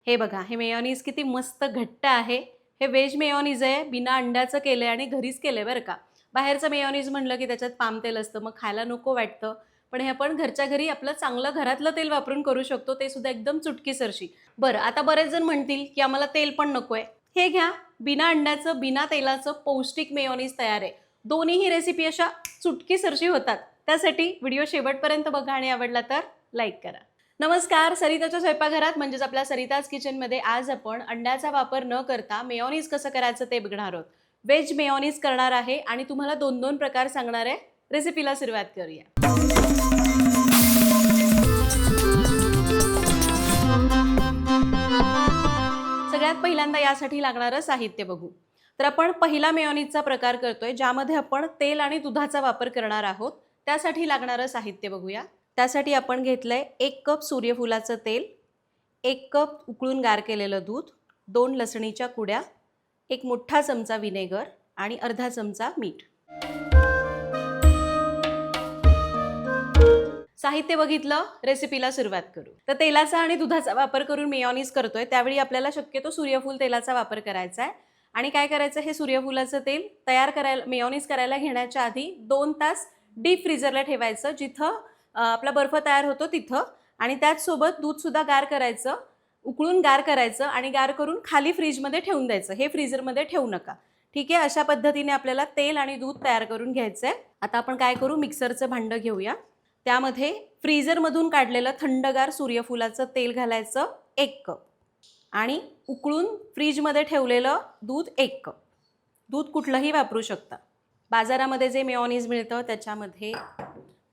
हे बघा, हे मेयोनीज किती मस्त घट्ट आहे. हे व्हेज मेयोनीज आहे, बिना अंड्याचं केलंय आणि घरीच केलंय बरं का. बाहेरचं मेयोनीज म्हणलं की त्याच्यात पाम तेल असतं, मग खायला नको वाटतं. पण हे आपण घरच्या घरी आपलं चांगलं घरातलं तेल वापरून करू शकतो, ते सुद्धा एकदम चुटकीसरशी. बरं, आता बरेच जण म्हणतील की आम्हाला तेल पण नकोय. हे घ्या, बिना अंड्याचं, बिना तेलाचं पौष्टिक मेयोनीज तयार आहे. दोन्हीही रेसिपी अशा चुटकीसरशी होतात. त्यासाठी व्हिडिओ शेवटपर्यंत बघा आणि आवडला तर लाईक करा. नमस्कार, सरिताच्या स्वयंपाकघरात म्हणजेच आपल्या सरिताज किचनमध्ये आज आपण अंड्याचा वापर न करता मेयोनीज कसं करायचं ते बघणार आहोत. व्हेज मेयोनीज करणार आहे आणि तुम्हाला दोन दोन प्रकार सांगणार आहे. रेसिपीला सुरुवात करूया. सगळ्यात पहिल्यांदा यासाठी लागणारं साहित्य बघू. तर आपण पहिला मेयोनीजचा प्रकार करतोय, ज्यामध्ये आपण तेल आणि दुधाचा वापर करणार आहोत. त्यासाठी लागणारं साहित्य बघूया. त्यासाठी आपण घेतलंय 1 कप सूर्यफुलाचं तेल, 1 कप उकळून गार केलेलं दूध, 2 लसणीच्या कुड्या, 1 मोठा चमचा व्हिनेगर आणि अर्धा चमचा मीठ. साहित्य बघितलं, रेसिपीला सुरुवात करू. तर तेलाचा आणि दुधाचा वापर करून मेयोनीज करतोय, त्यावेळी आपल्याला शक्यतो सूर्यफूल तेलाचा वापर करायचा आहे. आणि काय करायचं, हे सूर्यफुलाचं तेल तयार करायला, मेयोनीज करायला घेण्याच्या आधी 2 तास डीप फ्रीजरला ठेवायचं, जिथं आपला बर्फ तयार होतो तिथं. आणि त्याचसोबत दूधसुद्धा गार करायचं, उकळून गार करायचं आणि गार करून खाली फ्रीजमध्ये ठेवून द्यायचं. हे फ्रीजरमध्ये ठेवू नका. ठीक आहे, अशा पद्धतीने आपल्याला तेल आणि दूध तयार करून घ्यायचं आहे. आता आपण काय करू, मिक्सरचं भांडं घेऊया. त्यामध्ये फ्रीजरमधून काढलेलं थंडगार सूर्यफुलाचं तेल घालायचं 1 कप आणि उकळून फ्रीजमध्ये ठेवलेलं दूध 1 कप. दूध कुठलंही वापरू शकता. बाजारामध्ये जे मेयोनीज मिळतं त्याच्यामध्ये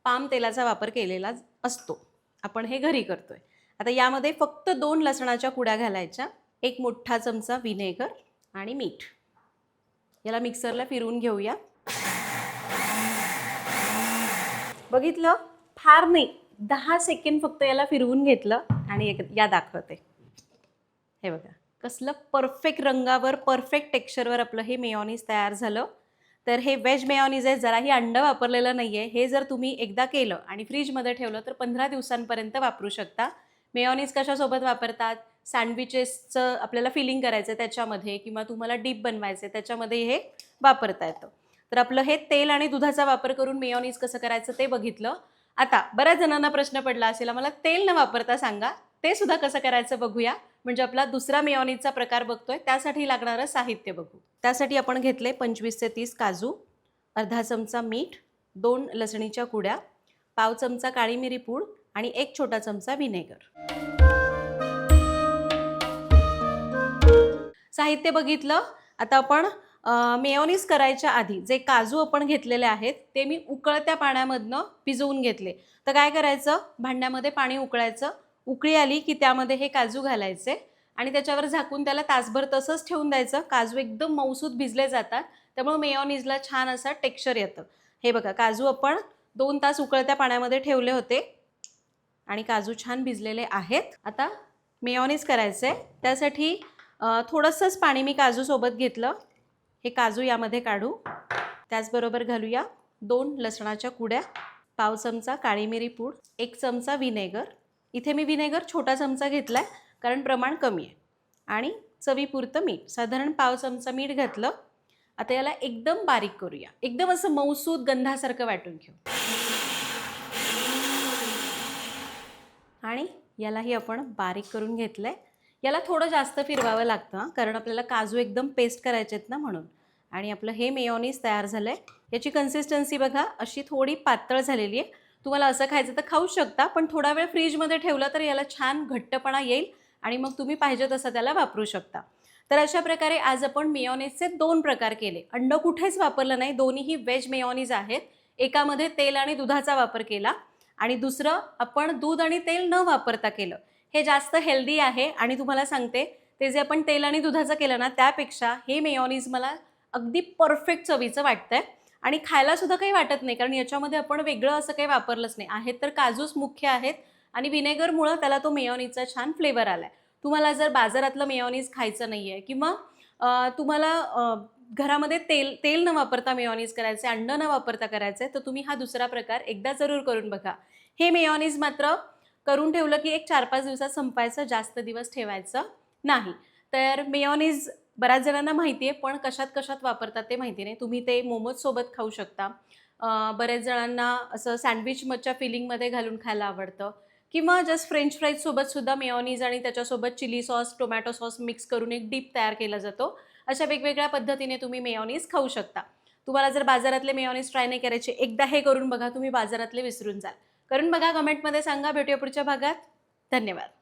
पाम तेलाचा वापर केलेला असतो. आपण हे घरी करतोय. आता यामध्ये फक्त 2 लसणाच्या कुड्या घालायच्या, 1 मोठा चमचा व्हिनेगर आणि मीठ. याला मिक्सरला फिरवून घेऊया. बघितलं, फार नाही, 10 सेकंड फक्त याला फिरवून घेतलं आणि या दाखवते. हे बघा, कसलं परफेक्ट रंगावर, परफेक्ट टेक्स्चरवर आपलं हे मेयोनीज तयार झालं. तर हे व्हेज मेयोनीज आहे, जराही अंड वापरलेलं नाही आहे. हे जर तुम्ही एकदा केलं आणि फ्रीजमध्ये ठेवलं तर 15 दिवसांपर्यंत वापरू शकता. मेयोनीज कशासोबत वापरतात, सँडविचेसचं आपल्याला फिलिंग करायचं आहे त्याच्यामध्ये, किंवा तुम्हाला डीप बनवायचं आहे त्याच्यामध्ये हे वापरता येतं. तर आपलं हे तेल आणि दुधाचा वापर करून मेयोनीज कसं करायचं ते बघितलं. आता बऱ्याच जणांना प्रश्न पडला असेल, मला तेल न वापरता सांगा, ते सुद्धा कसं करायचं बघूया. म्हणजे आपला दुसरा मेयोनीजचा प्रकार बघतोय, त्यासाठी लागणारं साहित्य बघू. त्यासाठी आपण घेतले 25 ते 30 काजू, अर्धा चमचा मीठ, 2 लसणीच्या कुड्या, पाव चमचा काळी मिरी पूड आणि 1 छोटा चमचा व्हिनेगर. साहित्य बघितलं. आता आपण मेयोनीज करायच्या आधी जे काजू आपण घेतलेले आहेत ते मी उकळत्या पाण्यामधनं भिजवून घेतले. तर काय करायचं, भांड्यामध्ये पाणी उकळायचं, उकळी आली की त्यामध्ये हे काजू घालायचे आणि त्याच्यावर झाकून त्याला तासभर तसंच ठेवून द्यायचं. काजू एकदम मऊसूत भिजले जातात, त्यामुळे मेयोनीजला छान असा टेक्स्चर येतं. हे बघा, काजू आपण 2 तास उकळत्या पाण्यामध्ये ठेवले होते आणि काजू छान भिजलेले आहेत. आता मेयोनीज करायचं आहे, त्यासाठी थोडंसंच पाणी मी काजूसोबत घेतलं. हे काजू यामध्ये काढू. त्याचबरोबर घालूया 2 लसणाच्या कुड्या, पाव चमचा काळी मिरी पूड, 1 चमचा व्हिनेगर. इथे मी व्हिनेगर छोटा चमचा घेतला आहे कारण प्रमाण कमी आहे. आणि चवीपुरतं मीठ, साधारण पाव चमचा मीठ घातलं. आता याला एकदम बारीक करूया, एकदम असं मऊसूत गंधासारखं वाटून घेऊ. आणि यालाही आपण बारीक करून घेतलं आहे. याला थोडं जास्त फिरवावं लागतं कारण आपल्याला काजू एकदम पेस्ट करायचे आहेत ना, म्हणून. आणि आपलं हे मेयोनीज तयार झालं आहे. याची कन्सिस्टन्सी बघा, अशी थोडी पातळ झालेली आहे. तुम्हाला असं खायचं तर खाऊ शकता, पण थोडा वेळ फ्रीजमध्ये ठेवलं तर याला छान घट्टपणा येईल आणि मग तुम्ही पाहिजे तसं त्याला वापरू शकता. तर अशा प्रकारे आज आपण मेयोनीजचे 2 प्रकार केले. अंड कुठेच वापरलं नाही, दोन्हीही व्हेज मेयोनीज आहेत. एकामध्ये तेल आणि दुधाचा वापर केला आणि दुसरं आपण दूध आणि तेल न वापरता केलं. हे जास्त हेल्दी आहे आणि तुम्हाला सांगते, ते जे आपण तेल आणि दुधाचं केलं ना, त्यापेक्षा हे मेयोनीज मला अगदी परफेक्ट चवीचं वाटतंय आणि खायला सुद्धा काही वाटत नाही, कारण याच्यामध्ये आपण वेगळं असं काही वापरलंच नाही. आहेत तर काजूच मुख्य आहेत आणि व्हिनेगरमुळं त्याला तो मेयोनीजचा छान फ्लेवर आलाय. तुम्हाला जर बाजारातलं मेयोनीज खायचं नाहीये किंवा तुम्हाला घरामध्ये तेल न वापरता मेयोनीज करायचे, अंड न वापरता करायचे, तर तुम्ही हा दुसरा प्रकार एकदा जरूर करून बघा. हे मेयोनीज मात्र करून ठेवलं की एक 4-5 दिवसात संपवायचं, जास्त दिवस ठेवायचं नाही. तर मेयोनीज बऱ्याच जणांना माहिती आहे, पण कशात-कशात वापरतात ते माहिती नाही. तुम्ही ते मोमोजसोबत खाऊ शकता. बऱ्याच जणांना असं सँडविचच्या फिलिंगमध्ये घालून खायला आवडतं किंवा जस्ट फ्रेंच फ्राईजसोबत सुद्धा मेयोनीज आणि त्याच्यासोबत chilli sauce, tomato sauce mix करून एक डिप तयार केला जातो. अशा वेगवेगळ्या पद्धतीने तुम्ही मेयोनीज खाऊ शकता. तुम्हाला जर बाजारातले मेयोनीज ट्राय नाही करायचे, एकदा हे करून बघा, तुम्ही बाजारातले विसरून जाल. करून बघा, कमेंटमध्ये सांगा. भेटूया पुढच्या भागात. धन्यवाद.